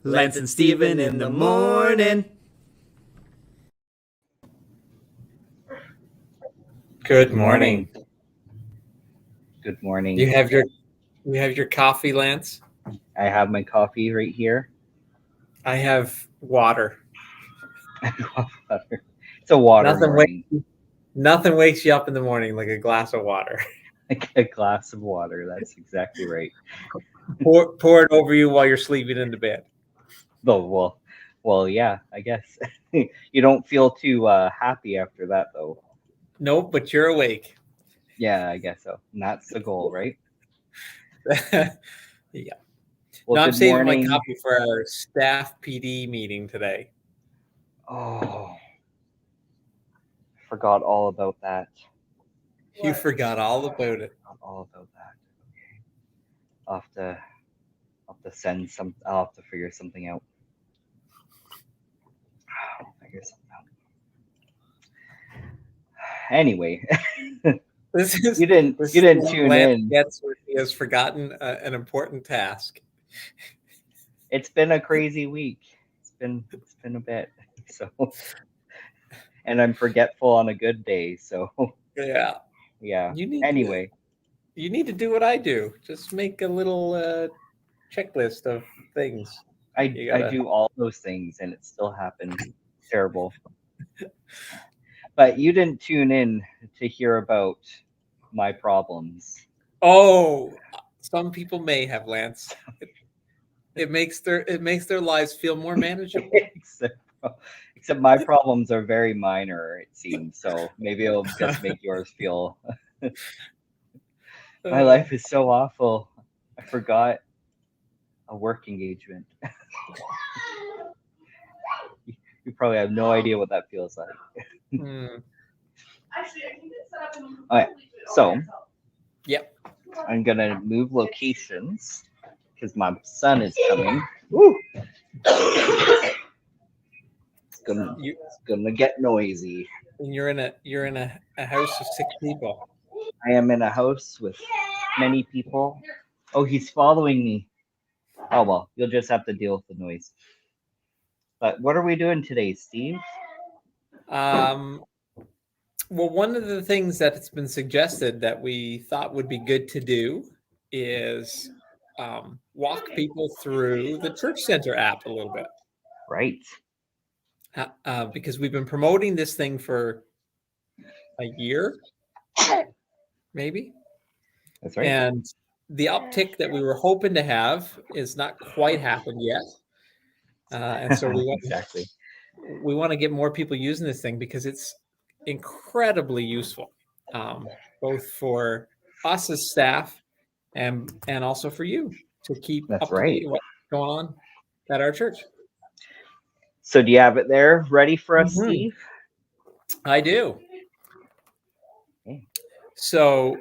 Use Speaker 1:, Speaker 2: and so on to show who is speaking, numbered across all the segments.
Speaker 1: Lance and Steven in the morning. Good morning.
Speaker 2: Good morning.
Speaker 1: You have your coffee, Lance?
Speaker 2: I have my coffee right here.
Speaker 1: I have water.
Speaker 2: It's a water morning.
Speaker 1: Nothing wakes you up in the morning like a glass of water.
Speaker 2: Like a glass of water. That's exactly right.
Speaker 1: Pour it over you while you're sleeping into bed.
Speaker 2: Oh, well, yeah, I guess. You don't feel too happy after that, though.
Speaker 1: Nope, but you're awake.
Speaker 2: Yeah, I guess so. And that's the goal, right?
Speaker 1: Yeah.
Speaker 2: Well,
Speaker 1: I'm
Speaker 2: good
Speaker 1: saving
Speaker 2: morning.
Speaker 1: my coffee for our staff PD meeting today.
Speaker 2: Oh, forgot all about that.
Speaker 1: You forgot all about it.
Speaker 2: All about that. Okay. I'll have to send some. I'll have to figure something out. Anyway, you didn't tune in.
Speaker 1: He has forgotten an important task.
Speaker 2: It's been a crazy week. It's been a bit. So, and I'm forgetful on a good day. So
Speaker 1: yeah.
Speaker 2: You need
Speaker 1: to do what I do. Just make a little checklist of things.
Speaker 2: I do all those things, and it still happens. Terrible. But you didn't tune in to hear about my problems.
Speaker 1: Oh, some people may have, Lance. It makes their lives feel more manageable.
Speaker 2: Except my problems are very minor, it seems. So maybe it'll just make yours feel. My life is so awful. I forgot a work engagement. You probably have no idea what that feels like.
Speaker 3: Actually, I think it's set up in
Speaker 2: all right, so
Speaker 1: yep.
Speaker 2: I'm gonna move locations because my son is coming. Woo! It's gonna get noisy.
Speaker 1: And you're in a house of 6 people.
Speaker 2: I am in a house with many people. Oh, he's following me. Oh well, you'll just have to deal with the noise. But what are we doing today, Steve?
Speaker 1: Well, one of the things that it's been suggested that we thought would be good to do is walk people through the Church Center app a little bit.
Speaker 2: Right.
Speaker 1: Because we've been promoting this thing for a year, maybe.
Speaker 2: That's right.
Speaker 1: And the uptick that we were hoping to have is not quite happened yet. And so we want to get more people using this thing because it's incredibly useful, both for us as staff and also for you to keep up to date what's going on at our church.
Speaker 2: So do you have it there ready for us, Steve?
Speaker 1: I do. Okay. So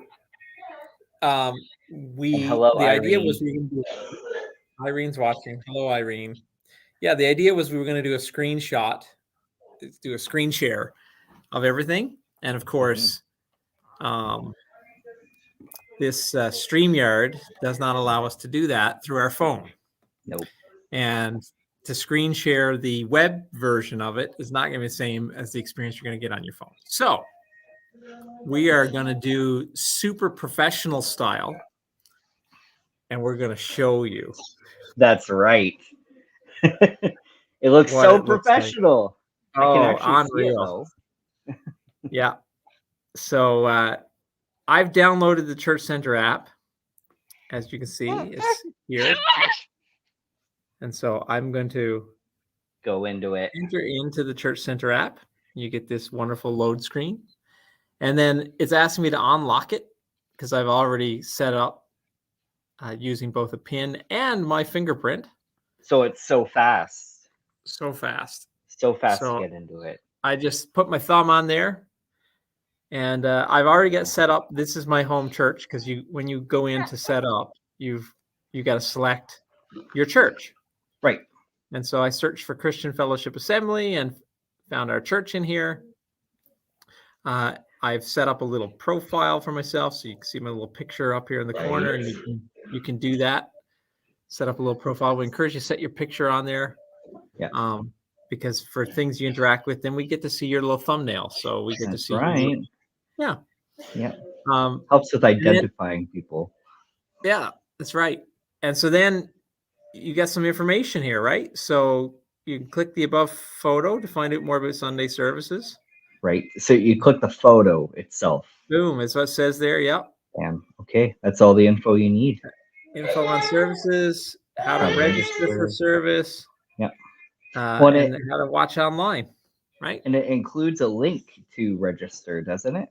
Speaker 2: hello,
Speaker 1: the
Speaker 2: Irene.
Speaker 1: idea was we can do Irene's watching. Hello, Irene. Yeah, the idea was we were going to do a screenshot, do a screen share of everything. And of course, this StreamYard does not allow us to do that through our phone.
Speaker 2: Nope.
Speaker 1: And to screen share the web version of it is not going to be the same as the experience you're going to get on your phone. So we are going to do super professional style, and we're going to show you.
Speaker 2: That's right. It looks so professional.
Speaker 1: Like.
Speaker 2: I can actually
Speaker 1: unreal. See it, though. Yeah. So I've downloaded the Church Center app. As you can see, it's here. And so I'm going to
Speaker 2: go into it.
Speaker 1: Enter into the Church Center app. You get this wonderful load screen. And then it's asking me to unlock it because I've already set up using both a PIN and my fingerprint.
Speaker 2: So it's so fast.
Speaker 1: So fast
Speaker 2: to get into it.
Speaker 1: I just put my thumb on there. And I've already got set up. This is my home church because when you go in to set up, you got to select your church.
Speaker 2: Right.
Speaker 1: And so I searched for Christian Fellowship Assembly and found our church in here. I've set up a little profile for myself, so you can see my little picture up here in the corner, and you can do that. set up a little profile. We encourage you to set your picture on there.
Speaker 2: Yeah.
Speaker 1: Because for things you interact with, then we get to see your little thumbnail. So we get to see
Speaker 2: right.
Speaker 1: you. Yeah.
Speaker 2: Yeah.
Speaker 1: Um,
Speaker 2: Helps with identifying people.
Speaker 1: Yeah, that's right. And so then you get some information here, right? So you can click the above photo to find out more about Sunday services.
Speaker 2: Right. So you click the photo itself.
Speaker 1: Boom, that's what it says there. Yep.
Speaker 2: And okay, that's all the info you need.
Speaker 1: Info on services, how to register for service.
Speaker 2: Yep.
Speaker 1: And how to watch online, right?
Speaker 2: And it includes a link to register, doesn't it?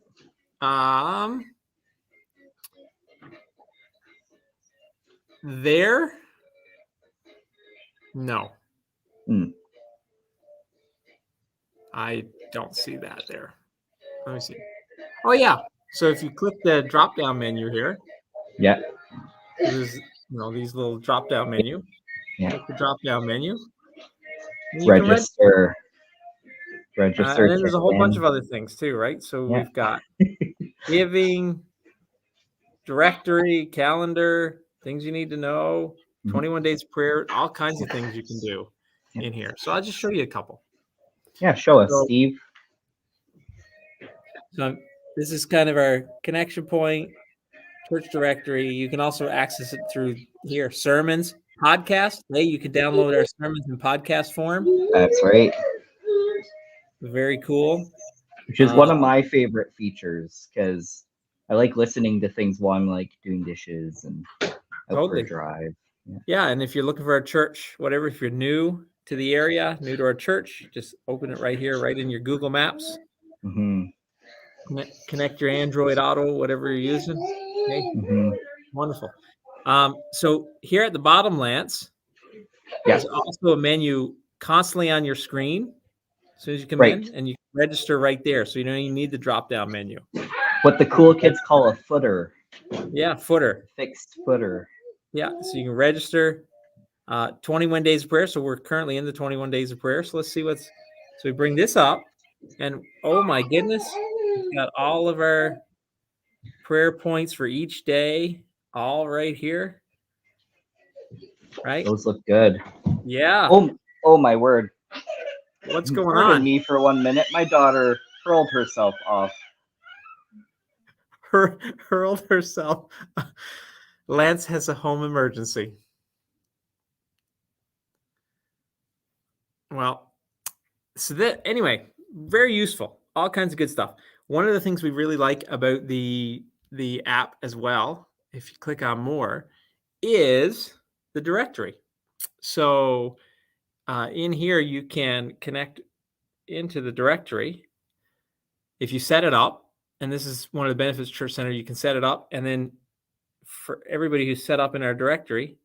Speaker 1: There? No. I don't see that there. Let me see. Oh, yeah. So if you click the drop-down menu here.
Speaker 2: Yeah.
Speaker 1: There's these little drop-down menu.
Speaker 2: Yeah.
Speaker 1: Click the drop-down menu.
Speaker 2: You register.
Speaker 1: And then there's a whole bunch of other things too, right? So we've got giving, directory, calendar, things you need to know, 21 days of prayer, all kinds of things you can do in here. So I'll just show you a couple.
Speaker 2: Yeah, show us, Steve.
Speaker 1: So this is kind of our connection point, church directory. You can also access it through here, sermons, podcast. Hey, you can download our sermons in podcast form.
Speaker 2: That's right.
Speaker 1: Very cool.
Speaker 2: Which is one of my favorite features because I like listening to things while I'm like doing dishes and out for a drive.
Speaker 1: Yeah, and if you're looking for a church, whatever, if you're new to the area, new to our church, just open it right here, right in your Google Maps. Connect your Android Auto, whatever you're using. Okay. Wonderful. So here at the bottom, Lance, there's also a menu constantly on your screen as soon as you come in, and you can register right there. So you don't even need the drop-down menu.
Speaker 2: What the cool kids call a footer.
Speaker 1: Yeah, footer.
Speaker 2: Fixed footer.
Speaker 1: Yeah, so you can register 21 days of prayer. So we're currently in the 21 days of prayer. So let's see so we bring this up, and oh my goodness, we've got all of our prayer points for each day all right here. Right?
Speaker 2: Those look good.
Speaker 1: Yeah.
Speaker 2: Oh my word.
Speaker 1: What's going
Speaker 2: Pardon
Speaker 1: on?
Speaker 2: me for 1 minute. My daughter hurled herself off.
Speaker 1: Hurled herself. Lance has a home emergency. Well, so anyway, very useful. All kinds of good stuff. One of the things we really like about the app as well, if you click on more, is the directory. So in here, you can connect into the directory if you set it up. And this is one of the benefits of Church Center. You can set it up, and then for everybody who's set up in our directory,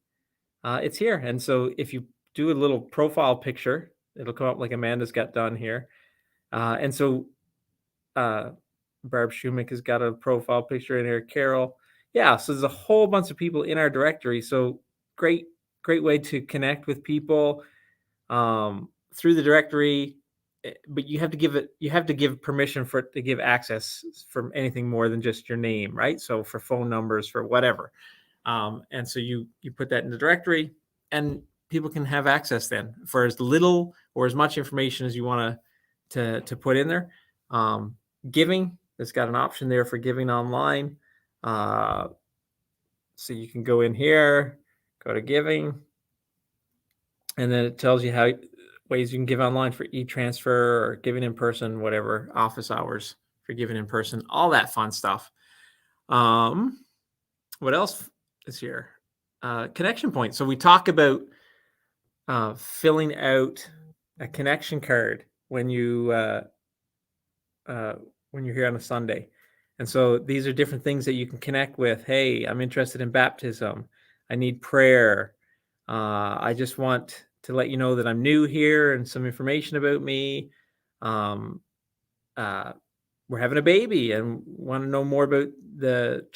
Speaker 1: it's here. And so if you do a little profile picture, it'll come up like Amanda's got done here. And so Barb Schumick has got a profile picture in here. Carol. Yeah, so there's a whole bunch of people in our directory. So great way to connect with people through the directory. But you have to give permission for it to give access from anything more than just your name, right? So for phone numbers, for whatever. And so you put that in the directory, and people can have access then for as little or as much information as you want to put in there. Giving, it's got an option there for giving online. So you can go in here, go to giving, and then it tells you how ways you can give online for e-transfer or giving in person, whatever, office hours for giving in person, all that fun stuff. What else is here? Connection point. So we talk about filling out a connection card when you're here on a Sunday. And so these are different things that you can connect with. Hey, I'm interested in baptism. I need prayer. I just want to let you know that I'm new here and some information about me. We're having a baby and want to know more about the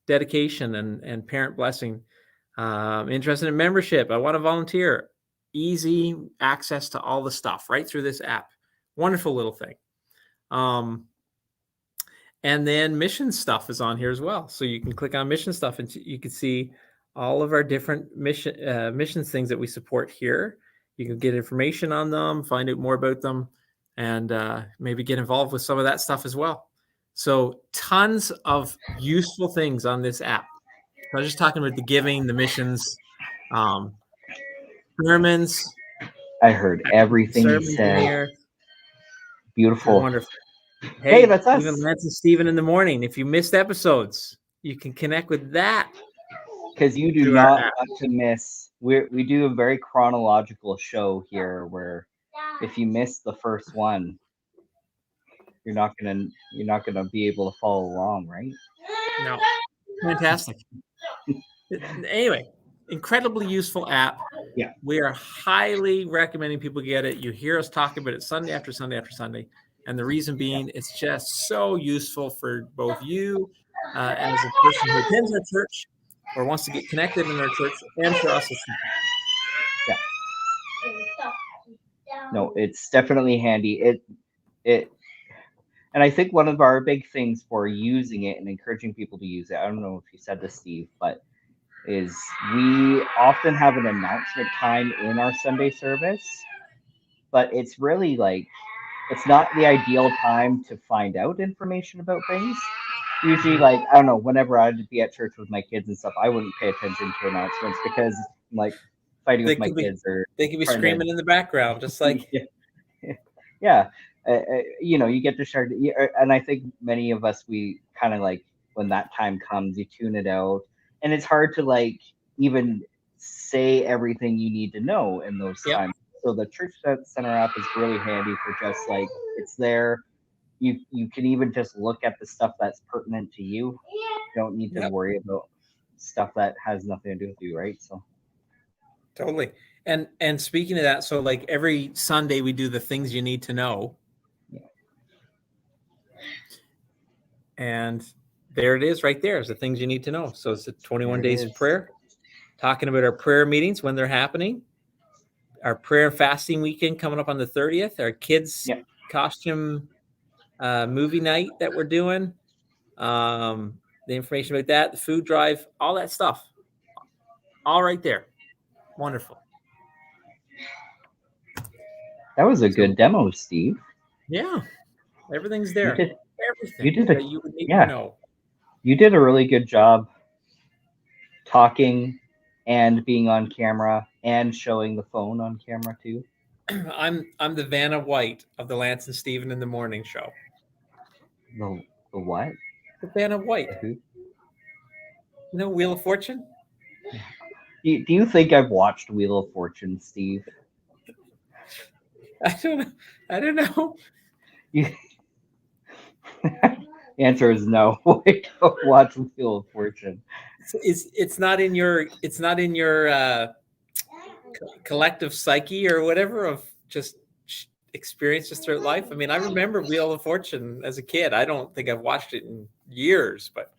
Speaker 1: dedication and parent blessing. Interested in membership. I want to volunteer. Easy access to all the stuff right through this app. Wonderful little thing. And then mission stuff is on here as well. So you can click on mission stuff and you can see all of our different missions things that we support here. You can get information on them, find out more about them, and maybe get involved with some of that stuff as well. So tons of useful things on this app. So I was just talking about the giving, the missions, sermons.
Speaker 2: I heard everything you
Speaker 1: Sermons in
Speaker 2: said.
Speaker 1: here.
Speaker 2: Beautiful.
Speaker 1: Wonderful.
Speaker 2: Hey,
Speaker 1: Hey,
Speaker 2: that's us.
Speaker 1: even Lance and Stephen in the morning. If you missed episodes, you can connect with that.
Speaker 2: Because you do not want to miss. We do a very chronological show here, where if you miss the first one, you're not gonna be able to follow along, right?
Speaker 1: No, fantastic. Anyway, incredibly useful app.
Speaker 2: Yeah,
Speaker 1: we are highly recommending people get it. You hear us talk about it Sunday after Sunday after Sunday, and the reason being, it's just so useful for both you as a person who attends our church or wants to get connected in our church, and for us as well.
Speaker 2: Yeah. No, it's definitely handy. It and I think one of our big things for using it and encouraging people to use it, I don't know if you said this, Steve, but is we often have an announcement time in our Sunday service, but it's really like, it's not the ideal time to find out information about things. Usually, like, I don't know, whenever I'd be at church with my kids and stuff, I wouldn't pay attention to announcements because I'm like fighting with my kids, or
Speaker 1: they could be screaming in the background, just like
Speaker 2: yeah. You get to start, and I think many of us, we kind of like, when that time comes, you tune it out, and it's hard to like even say everything you need to know in those times. So the Church Center app is really handy for just like, it's there. You can even just look at the stuff that's pertinent to you. You don't need to worry about stuff that has nothing to do with you, right? So
Speaker 1: totally. And speaking of that, so like every Sunday we do the things you need to know.
Speaker 2: Yeah.
Speaker 1: And there it is right there. Is the things you need to know. So it's the 21 days of prayer, talking about our prayer meetings when they're happening, our prayer fasting weekend coming up on the 30th, our kids costume movie night that we're doing, the information about that, the food drive, all that stuff, all right there. Wonderful.
Speaker 2: That was a good demo, Steve.
Speaker 1: Yeah, everything's there. Everything
Speaker 2: you did
Speaker 1: that you would need to know.
Speaker 2: You did a really good job talking and being on camera and showing the phone on camera too.
Speaker 1: I'm the Vanna White of the Lance and Stephen in the Morning show.
Speaker 2: The what?
Speaker 1: The Vanna White.
Speaker 2: Who?
Speaker 1: You know, Wheel of Fortune?
Speaker 2: Do you think I've watched Wheel of Fortune, Steve?
Speaker 1: I don't know.
Speaker 2: The answer is no. I don't watch Wheel of Fortune.
Speaker 1: It's not in your collective psyche or whatever of just experiences throughout life. I mean, I remember Wheel of Fortune as a kid. I don't think I've watched it in years, but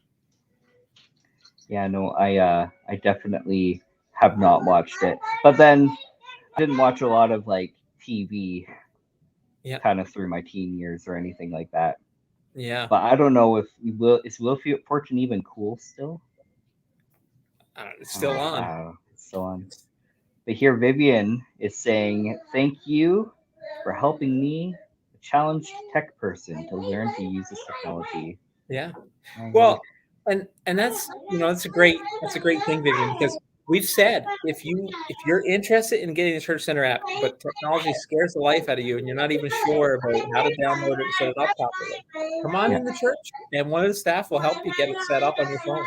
Speaker 2: yeah, no, I definitely have not watched it. But then I didn't watch a lot of like TV kind of through my teen years or anything like that.
Speaker 1: Yeah.
Speaker 2: But I don't know if is Wheel of Fortune even cool still?
Speaker 1: It's still on.
Speaker 2: It's still on. But here Vivian is saying, thank you for helping me, a challenged tech person, to learn to use this technology.
Speaker 1: Yeah. Well, and that's, that's a great thing, Vivian, because we've said if you're interested in getting the Church Center app, but technology scares the life out of you and you're not even sure about how to download it and set it up properly, come on in the church and one of the staff will help you get it set up on your phone.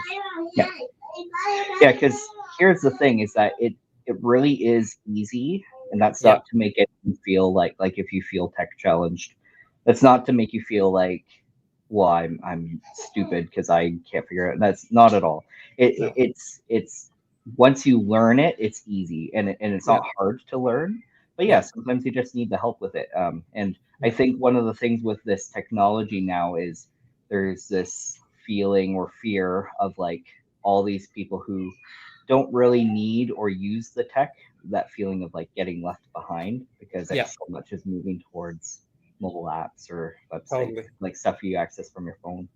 Speaker 2: Yeah, because here's the thing, is that it really is easy, and that's not to make it feel like if you feel tech challenged, that's not to make you feel like, well, I'm stupid because I can't figure it out. That's not at all. It's once you learn it, it's easy, and it's not hard to learn. But sometimes you just need the help with it. And I think one of the things with this technology now is there's this feeling or fear of like all these people who don't really need or use the tech, that feeling of like getting left behind, because so much is moving towards mobile apps or websites, like stuff you access from your phone.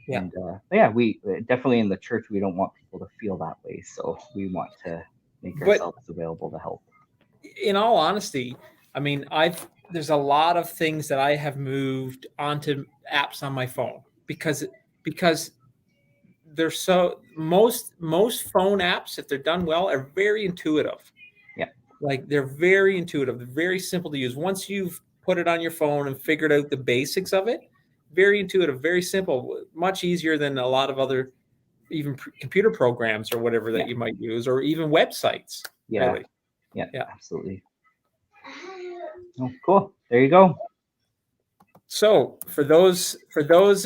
Speaker 1: Yeah.
Speaker 2: And yeah, we definitely in the church, we don't want people to feel that way. So we want to make ourselves available to help.
Speaker 1: In all honesty, I mean, there's a lot of things that I have moved onto apps on my phone because they're so most phone apps, if they're done well, are very intuitive.
Speaker 2: Yeah.
Speaker 1: Like they're very intuitive, they're very simple to use. Once you've put it on your phone and figured out the basics of it, very intuitive, very simple, much easier than a lot of other even computer programs or whatever that you might use, or even websites.
Speaker 2: Yeah.
Speaker 1: Really.
Speaker 2: Yeah. Absolutely. Oh, cool. There you go.
Speaker 1: So for those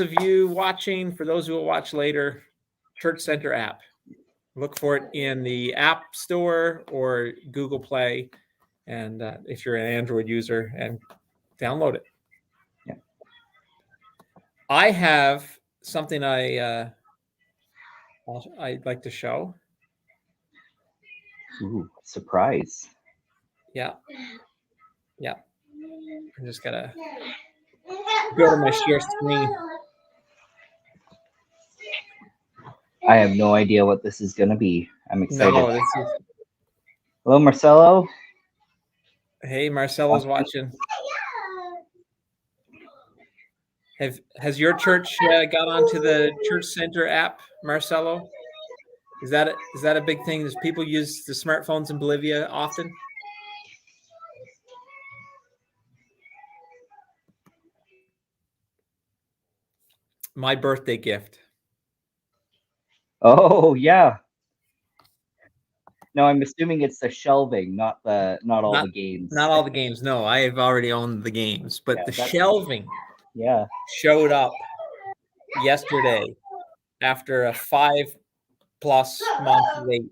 Speaker 1: of you watching, for those who will watch later, Church Center app. Look for it in the App Store or Google Play, and if you're an Android user, and download it.
Speaker 2: Yeah.
Speaker 1: I have something I'd like to show.
Speaker 2: Ooh, surprise.
Speaker 1: Yeah. Yeah. I just gotta go to my share screen.
Speaker 2: I have no idea what this is going to be. I'm excited.
Speaker 1: No,
Speaker 2: Hello, Marcelo.
Speaker 1: Hey, Marcelo's watching. Has your church got onto the Church Center app, Marcelo? Is that a big thing? Does people use the smartphones in Bolivia often? My birthday gift.
Speaker 2: Oh yeah. No, I'm assuming it's the shelving, not all the games.
Speaker 1: Not all the games. No, I have already owned the games, but the shelving showed up yesterday after a 5+ month wait.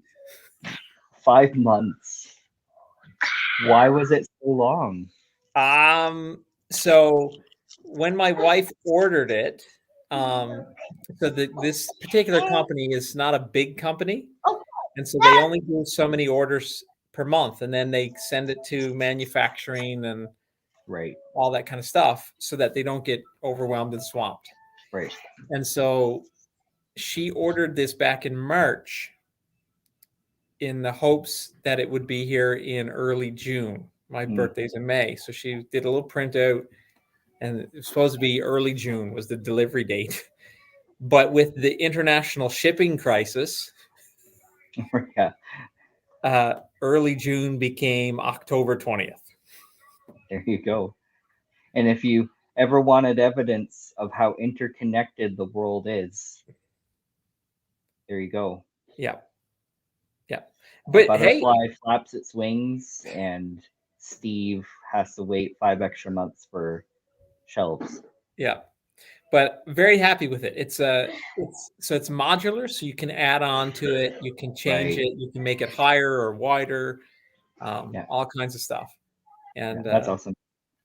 Speaker 2: 5 months. Why was it so long?
Speaker 1: So when my wife ordered it, so this particular company is not a big company, and so they only do so many orders per month, and then they send it to manufacturing and all that kind of stuff so that they don't get overwhelmed and swamped.
Speaker 2: Right.
Speaker 1: And so she ordered this back in March in the hopes that it would be here in early June. My birthday's in May. So she did a little printout, and it was supposed to be early June was the delivery date. But with the international shipping crisis, early June became October 20th.
Speaker 2: There you go. And if you ever wanted evidence of how interconnected the world is, there you go.
Speaker 1: Yeah. Yeah.
Speaker 2: But a butterfly flaps its wings, and Steve has to wait 5 extra months for shelves.
Speaker 1: Yeah. But very happy with it. It's modular, so you can add on to it, you can change it, you can make it higher or wider, all kinds of stuff. And
Speaker 2: that's awesome.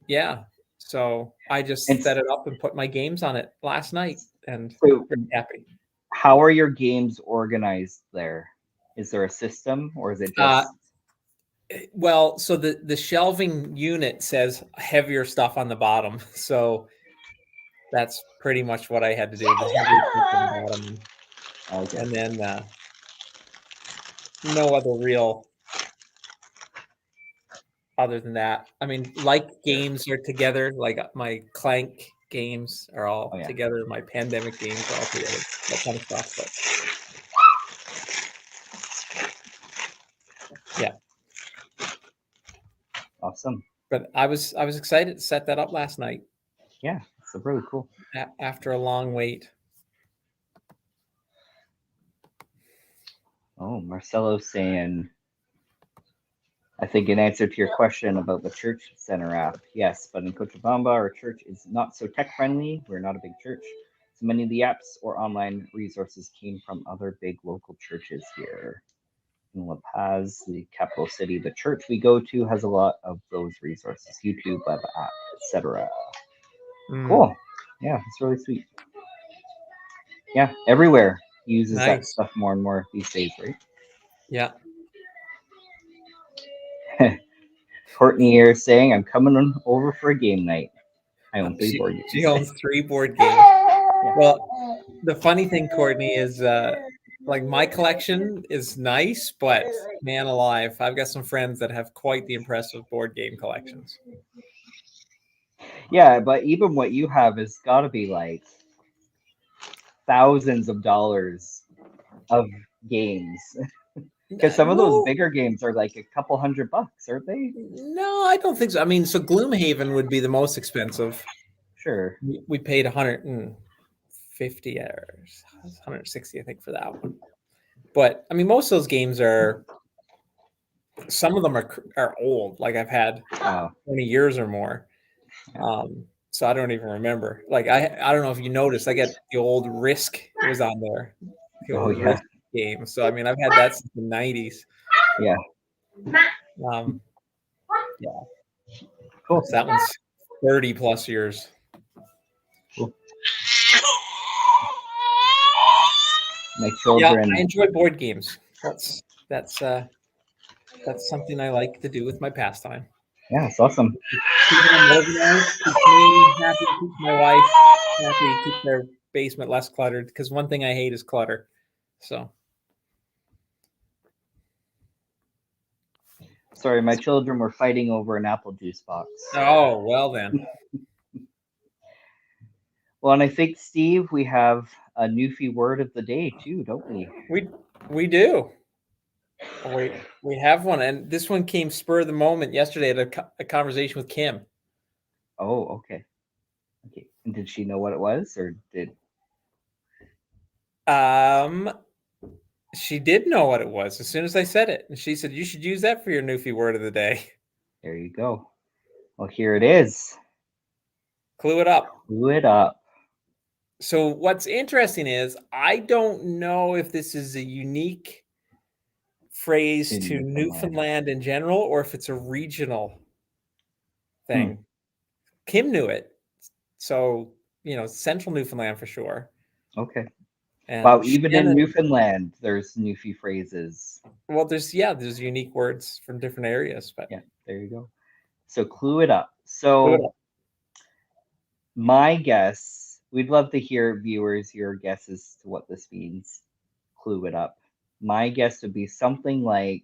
Speaker 1: Yeah. So I just set it up and put my games on it last night, and
Speaker 2: so
Speaker 1: pretty happy.
Speaker 2: How are your games organized there? Is there a system, or is it just
Speaker 1: well, so the shelving unit says heavier stuff on the bottom, so that's pretty much what I had to do. The heavier stuff on the bottom, and then no other real other than that. I mean, like games are together, like my Clank games are all together, my Pandemic games are all together, that kind of stuff. But yeah.
Speaker 2: Awesome.
Speaker 1: But I was excited to set that up last night.
Speaker 2: Yeah, it's really cool.
Speaker 1: After a long wait.
Speaker 2: Oh, Marcelo's saying, I think in answer to your question about the Church Center app, yes, but in Cochabamba, our church is not so tech friendly. We're not a big church. So many of the apps or online resources came from other big local churches here. In La Paz, the capital city, the church we go to has a lot of those resources, YouTube, web app, etc. Cool. Yeah, it's really sweet. Yeah, everywhere uses that stuff more and more these days, right?
Speaker 1: Yeah.
Speaker 2: Courtney here saying, I'm coming over for a game night. I own 3 board games.
Speaker 1: She owns 3 board games. Well, The funny thing, Courtney, is like my collection is nice, but man alive, I've got some friends that have quite the impressive board game collections.
Speaker 2: Yeah, but even what you have has got to be like thousands of dollars of games. Because some of those
Speaker 1: No,
Speaker 2: bigger games are like a couple $100, aren't they?
Speaker 1: no, I don't think so. I mean, so Gloomhaven would be the most expensive.
Speaker 2: Sure.
Speaker 1: We paid 150 or 160, I think, for that one. But I mean, most of those games are. Some of them are old. Like I've had 20 years or more. So I don't even remember. Like I don't know if you noticed, I got the old Risk was on there. The old Risk game. So I mean, I've had that since the 90s.
Speaker 2: Yeah.
Speaker 1: Yeah.
Speaker 2: Cool.
Speaker 1: So that one's 30 plus years.
Speaker 2: Cool. My children.
Speaker 1: Yeah, I enjoy board games. That's something I like to do with my pastime.
Speaker 2: Yeah, it's awesome.
Speaker 1: Keeping them organized, keeps me happy, keeps my wife happy, keeps their basement less cluttered. Because one thing I hate is clutter. So.
Speaker 2: Sorry, my children were fighting over an apple juice box.
Speaker 1: Oh, well then.
Speaker 2: Well, and I think, Steve, we have a Newfie word of the day too, don't we?
Speaker 1: We do. We have one, and this one came spur of the moment yesterday at a conversation with Kim.
Speaker 2: Oh, okay. Okay. And did she know what it was, or did?
Speaker 1: She did know what it was as soon as I said it, and she said you should use that for your Newfie word of the day.
Speaker 2: There you go. Well, here it is.
Speaker 1: Clue it up.
Speaker 2: Clue it up.
Speaker 1: So what's interesting is I don't know if this is a unique phrase to Newfoundland in general, or if it's a regional thing. Kim knew it, so central Newfoundland for sure.
Speaker 2: Okay.
Speaker 1: And
Speaker 2: wow, even in Newfoundland, there's Newfie phrases.
Speaker 1: Well, there's unique words from different areas, but
Speaker 2: yeah, there you go. So clue it up. So my guess, we'd love to hear, viewers, your guesses to what this means. Clue it up. My guess would be something like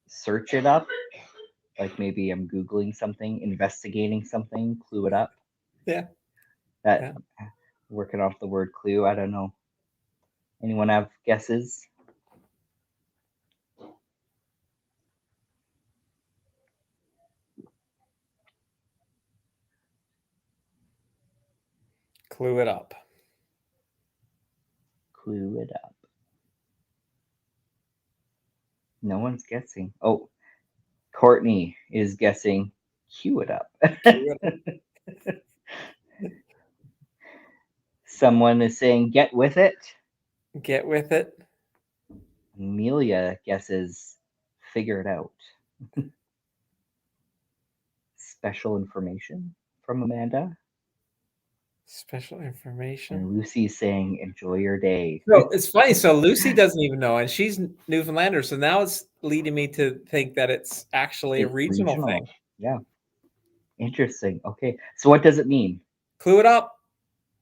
Speaker 2: search it up. Like maybe I'm Googling something, investigating something, clue it up.
Speaker 1: Yeah.
Speaker 2: Working off the word clue. I don't know. Anyone have guesses?
Speaker 1: Clue it up.
Speaker 2: Clue it up. No one's guessing. Oh, Courtney is guessing. Cue it up. Someone is saying, get with it.
Speaker 1: Get with it.
Speaker 2: Amelia guesses, figure it out. Special information from Amanda.
Speaker 1: Special information.
Speaker 2: And Lucy's saying, enjoy your day.
Speaker 1: No, it's funny. So Lucy doesn't even know, and she's Newfoundlander. So now it's leading me to think that it's actually a regional thing.
Speaker 2: Yeah. Interesting. Okay. So what does it mean?
Speaker 1: Clue it up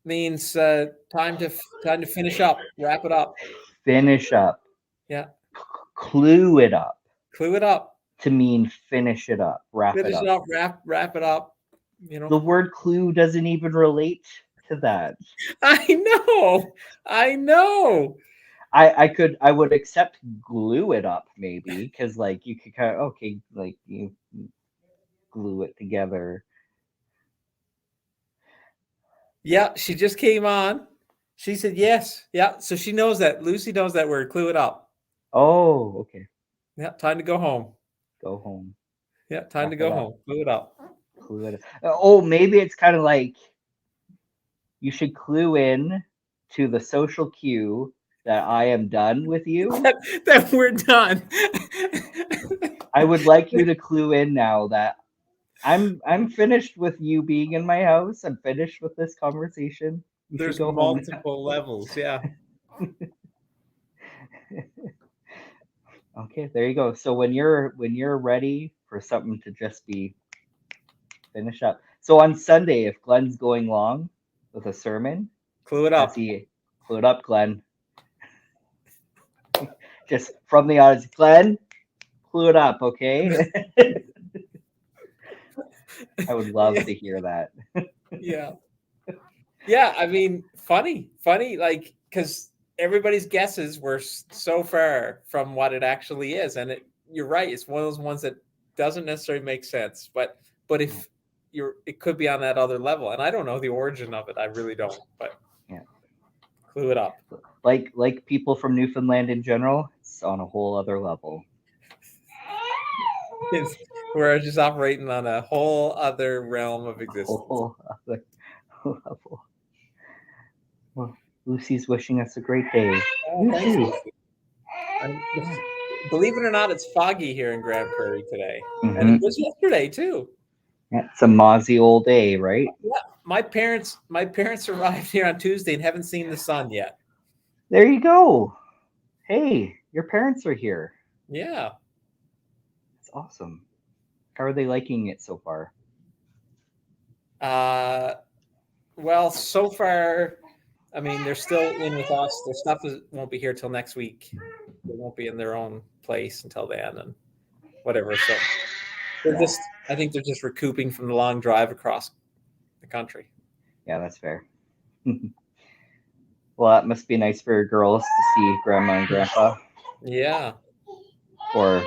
Speaker 1: means time to finish up, wrap it up.
Speaker 2: Finish up.
Speaker 1: Yeah.
Speaker 2: Clue it up.
Speaker 1: Clue it up.
Speaker 2: To mean finish it up, wrap it up.
Speaker 1: Wrap it up.
Speaker 2: The word clue doesn't even relate to that.
Speaker 1: I know.
Speaker 2: I would accept glue it up maybe, because like you could kind of like you glue it together.
Speaker 1: Yeah, she just came on. She said yes. Yeah, so she knows that. Lucy knows that word. Clue it up.
Speaker 2: Oh, okay.
Speaker 1: Yeah, time to go home.
Speaker 2: Go home.
Speaker 1: Yeah, time to go home. Clue it up.
Speaker 2: Clue it up. Oh, maybe it's kind of like you should clue in to the social cue that I am done with you.
Speaker 1: that we're done.
Speaker 2: I would like you to clue in now that I'm finished with you being in my house. I'm finished with this conversation.
Speaker 1: There's multiple levels, yeah.
Speaker 2: Okay, there you go. So when you're ready for something to just be finish up, So on Sunday, if Glenn's going long with a sermon,
Speaker 1: clue it up.
Speaker 2: Clue it up, Glenn. Just from the audience, Glenn, clue it up, okay? I would love to hear that.
Speaker 1: Yeah. Yeah, I mean, funny, like, because everybody's guesses were so far from what it actually is, and you're right, it's one of those ones that doesn't necessarily make sense, but if it could be on that other level, and I don't know the origin of it, I really don't, but
Speaker 2: yeah,
Speaker 1: clue it up.
Speaker 2: Like people from Newfoundland in general, it's on a whole other level.
Speaker 1: We're just operating on a whole other realm of existence.
Speaker 2: Whole other level. Well, Lucy's wishing us a great day.
Speaker 1: Thanks, believe it or not, it's foggy here in Grand Prairie today, and it was yesterday too.
Speaker 2: Yeah, it's a mozzie old day, right?
Speaker 1: Yeah, my parents arrived here on Tuesday and haven't seen the sun yet.
Speaker 2: There you go. Hey, your parents are here.
Speaker 1: Yeah,
Speaker 2: it's awesome. How are they liking it so far?
Speaker 1: Well, so far, I mean, they're still in with us. Their stuff won't be here till next week. They won't be in their own place until then, and whatever. So I think they're just recouping from the long drive across the country.
Speaker 2: Yeah, that's fair. Well, that must be nice for girls to see Grandma and Grandpa.
Speaker 1: Yeah.
Speaker 2: Or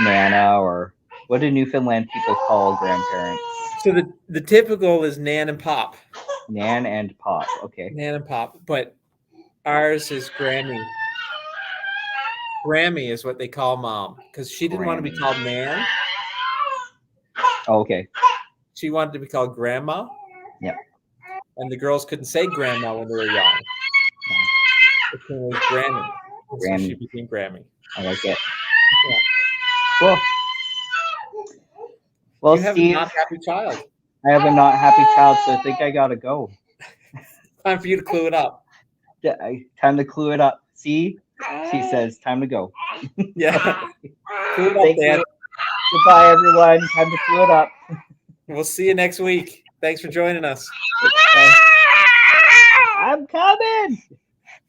Speaker 2: Nana, or what do Newfoundland people call grandparents?
Speaker 1: So the typical is Nan and Pop.
Speaker 2: Nan and Pop, okay.
Speaker 1: Nan and Pop, but ours is Grammy. Grammy is what they call Mom, because she didn't want to be called Nan.
Speaker 2: Oh, okay.
Speaker 1: She wanted to be called Grandma.
Speaker 2: Yep.
Speaker 1: And the girls couldn't say Grandma when they were young. It was Grammy. So she became Grammy.
Speaker 2: I like it.
Speaker 1: Yeah.
Speaker 2: Cool. Well,
Speaker 1: you have
Speaker 2: Steve,
Speaker 1: a not happy child.
Speaker 2: I have a not happy child, so I think I gotta go.
Speaker 1: Time for you to clue it up.
Speaker 2: Yeah, time to clue it up. See? She says, time to go.
Speaker 1: Yeah. Clue it up, Dad.
Speaker 2: Goodbye, everyone. Time to clue it up.
Speaker 1: We'll see you next week. Thanks for joining us.
Speaker 2: I'm coming.